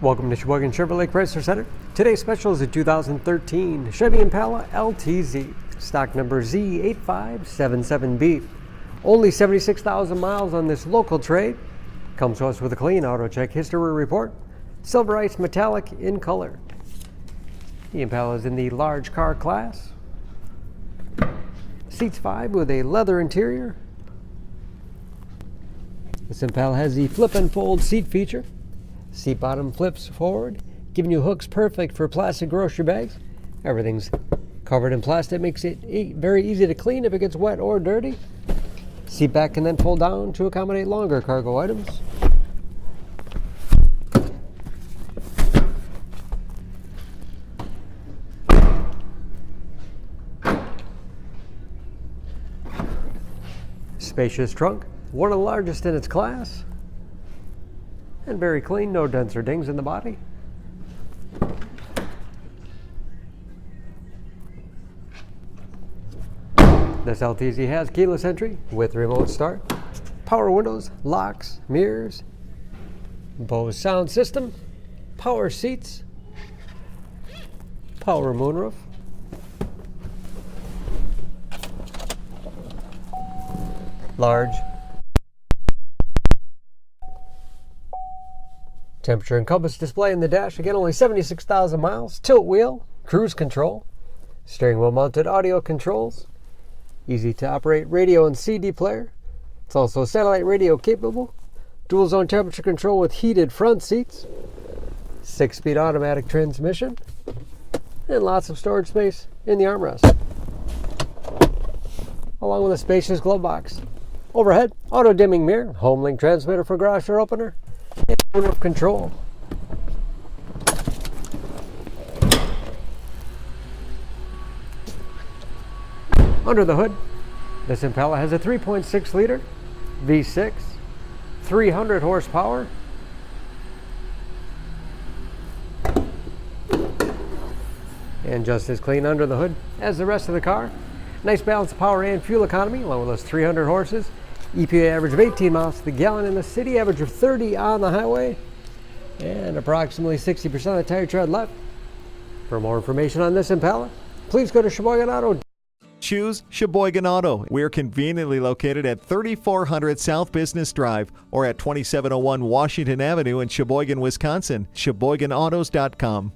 Welcome to Sheboygan Chevrolet Chrysler Center. Today's special is a 2013 Chevy Impala LTZ, stock number Z8577B. Only 76,000 miles on this local trade. Comes to us with a clean auto check history report. Silver ice metallic in color. The Impala is in the large car class. Seats 5 with a leather interior. This Impala has the flip and fold seat feature. Seat bottom flips forward, giving you hooks perfect for plastic grocery bags. Everything's covered in plastic, makes it very easy to clean if it gets wet or dirty. Seat back can then fold down to accommodate longer cargo items. Spacious trunk, one of the largest in its class. And very clean, no dents or dings in the body. This LTZ has keyless entry with remote start, power windows, locks, mirrors, Bose sound system, power seats, power moonroof, large temperature and compass display in the dash. Again, only 76,000 miles. Tilt wheel, cruise control, steering wheel mounted audio controls, easy to operate radio and CD player. It's also satellite radio capable. Dual zone temperature control with heated front seats. 6-speed automatic transmission. And lots of storage space in the armrest. Along with a spacious glove box. Overhead, auto dimming mirror, home link transmitter for garage door opener, and moonroof control. Under the hood, this Impala has a 3.6 liter V6, 300 horsepower, and just as clean under the hood as the rest of the car. Nice balance of power and fuel economy, along with those 300 horses. EPA average of 18 miles to the gallon in the city, average of 30 on the highway, and approximately 60% of the tire tread left. For more information on this Impala, please go to Sheboygan Auto. Choose Sheboygan Auto. We're conveniently located at 3400 South Business Drive or at 2701 Washington Avenue in Sheboygan, Wisconsin. SheboyganAutos.com.